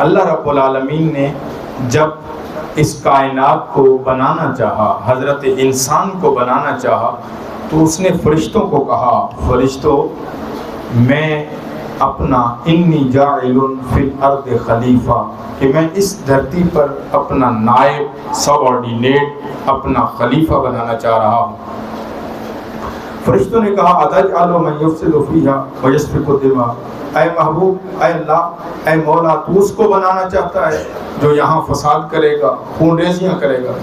اللہ رب العالمین نے جب اس کائنات کو بنانا چاہا، حضرت انسان کو بنانا چاہا، تو اس نے فرشتوں کو کہا، فرشتوں میں اپنا انی جاعل فی الارض خلیفہ، کہ میں اس دھرتی پر اپنا نائب، سب آرڈینیٹ، اپنا خلیفہ بنانا چاہ رہا ہوں۔ فرشتوں نے کہا اتجعل من یفسد فیہا ویسفک الدماء، اے محبوب، اے اللہ، اے مولا، تو اس کو بنانا چاہتا ہے جو یہاں فساد کرے گا، خون ریزیاں کرے گا۔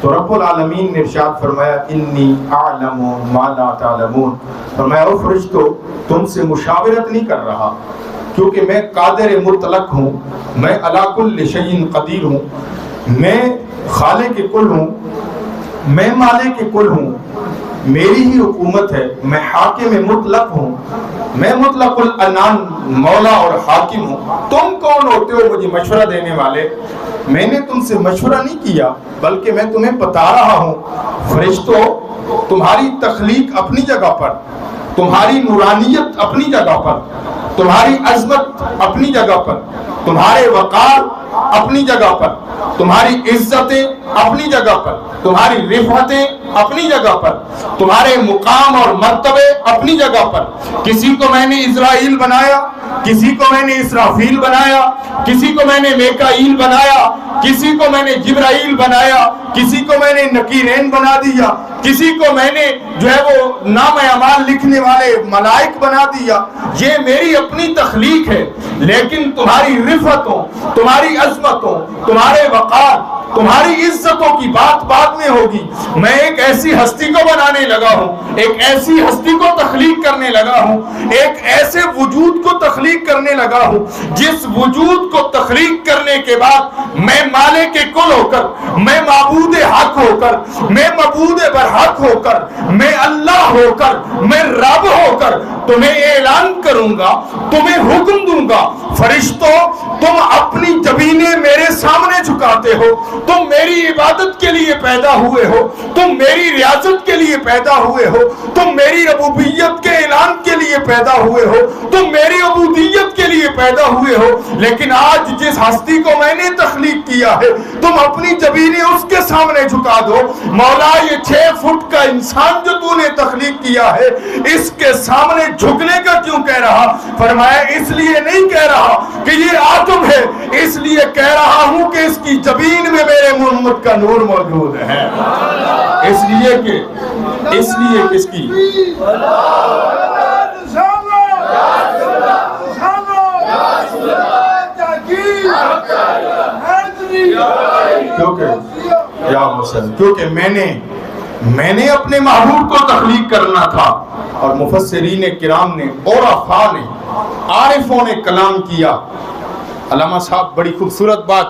تو رب العالمین نے ارشاد فرمایا انی اعلم ما لا تعلمون، فرمایا او فرشتو تم سے مشاورت نہیں کر رہا، کیونکہ میں قادر مطلق ہوں، میں علی کل شیء قدیر ہوں، میں خالق کل ہوں، میں مالک کل ہوں، میری ہی حکومت ہے، میں حاکم مطلق ہوں، میں مطلق العنان مولا اور حاکم ہوں۔ تم کون ہوتے ہو مجھے مشورہ دینے والے؟ میں نے تم سے مشورہ نہیں کیا، بلکہ میں تمہیں بتا رہا ہوں فرشتوں، تمہاری تخلیق اپنی جگہ پر، تمہاری نورانیت اپنی جگہ پر، تمہاری عظمت اپنی جگہ پر، تمہارے وقار اپنی جگہ پر، تمہاری عزتیں اپنی جگہ پر، تمہاری رفعتیں اپنی جگہ پر، تمہارے مقام اور مرتبے اپنی جگہ پر۔ کسی کو میں نے اسرائیل بنایا، کسی کو میں نے اسرافیل بنایا، کسی کو میں نے میکائیل بنایا، کسی کو میں نے جبرائیل بنایا، کسی کو میں نے نکیرین بنا دیا، کسی کو میں نے جو ہے وہ نام اعمال لکھنے والے ملائک بنا دیا۔ یہ میری اپنی تخلیق ہے، لیکن تمہاری رفعتوں، تمہاری عظمتوں، تمہارے وقار، تمہاری عزتوں کی بات بعد میں ہوگی۔ میں ایک ایسی ہستی کو بنانے لگا ہوں، ایک ایسی ہستی کو تخلیق کرنے لگا ہوں، ایک ایسے وجود کو تخلیق کرنے لگا ہوں جس وجود کو تخلیق کرنے کے بعد میں مالک کل ہو کر، میں معبود حق ہو کر، میں معبود برحق ہو کر، میں اللہ ہو کر، میں رب ہو کر تمہیں اعلان کروں گا، تمہیں حکم دوں گا۔ فرشتوں تم اپنی جبینیں میرے سامنے جھکاتے ہو، تم میری عبادت کے لیے پیدا ہوئے ہو، تم میری ریاست کے لیے پیدا ہوئے ہو، تم میری ربوبیت کے اعلان کے لیے پیدا ہوئے ہو، تم میری عبودیت کے لیے پیدا ہوئے ہو، لیکن آج جس ہستی کو میں نے تخلیق کیا ہے تم اپنی جبینیں اس کے سامنے جھکا دو۔ مولا یہ 6 فٹ کا انسان جو تو نے تخلیق کیا ہے اس کے سامنے جھکنے کا کیوں کہہ رہا؟ فرمایا اس لیے نہیں کہہ رہا کہ یہ آدم ہے، اس لیے کہہ رہا ہوں کہ اس کی جبین میں میرے محمد کا نور موجود ہے، اس لیے کہ کس کی کیونکہ میں نے اپنے محبوب کو تخلیق کرنا تھا۔ اور مفسرین کرام نے، عرفاء نے، عارفوں نے کلام کیا۔ علامہ صاحب بڑی خوبصورت بات،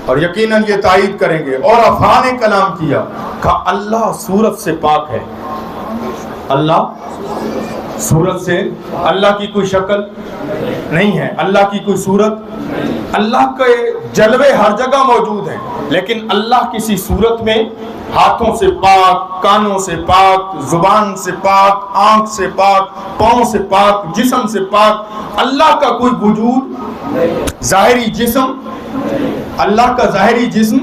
اور یقیناً یہ تائید کریں گے، عرفاء نے کلام کیا، کہا اللہ صورت سے پاک ہے۔ اللہ صورت سے، اللہ کی کوئی شکل نہیں ہے، اللہ کی کوئی صورت، اللہ کے جلوے ہر جگہ موجود ہیں، لیکن اللہ کسی صورت میں ہاتھوں سے پاک، کانوں سے پاک، زبان سے پاک، آنکھ سے پاک، پاؤں سے پاک، جسم سے پاک۔ اللہ کا کوئی وجود ظاہری جسم، اللہ کا ظاہری جسم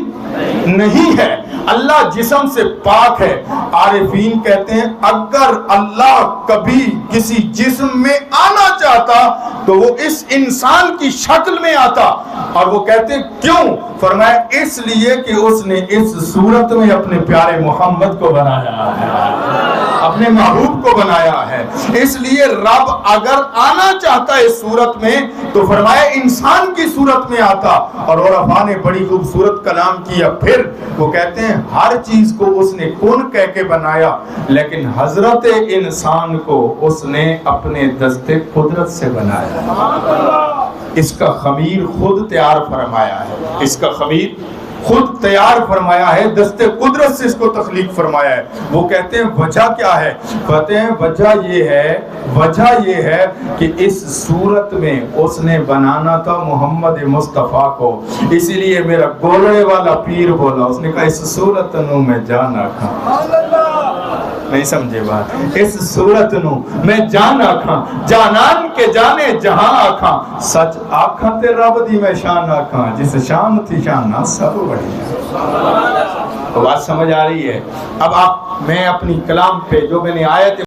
نہیں ہے، اللہ جسم سے پاک ہے۔ عارفین کہتے ہیں اگر اللہ کبھی کسی جسم میں آنا چاہتا تو وہ اس انسان کی شکل میں آتا، اور وہ کہتے کیوں؟ فرمایا اس لیے کہ اس نے اس صورت میں اپنے پیارے محمد کو بنایا ہے، اپنے محبوب کو بنایا ہے۔ اس لیے رب اگر آنا چاہتا ہے اس صورت میں تو فرمایا انسان کی صورت میں آتا۔ اور عرفاء نے بڑی خوبصورت کلام کیا۔ پھر وہ کہتے ہیں ہر چیز کو اس نے کن کہہ کے بنایا، لیکن حضرت انسان کو اس نے اپنے دست قدرت سے بنایا۔ اس کا خمیر خود تیار فرمایا ہے، اس کا خمیر خود تیار فرمایا ہے، دست قدرت سے اس کو تخلیق فرمایا ہے۔ وہ کہتے ہیں وجہ کیا ہے؟ کہتے ہیں وجہ یہ ہے کہ اس صورت میں اس نے بنانا تھا محمد مصطفیٰ کو، اسی لیے میرا گولڑے والا پیر بولا، اس نے کہا اس صورت نو میں جانا کھا۔ نہیں سمجھے بات؟ اس صورت نو میں جان آکھاں، جانان کے جانے جہاں آکھاں، سچ آکھاں تے رب دی میں شان آکھاں، جس شان تھی شان نہ سب بڑی ہے۔ تو بات سمجھ آ رہی ہے؟ اب میں اپنی کلام پہ جو میں نے آیت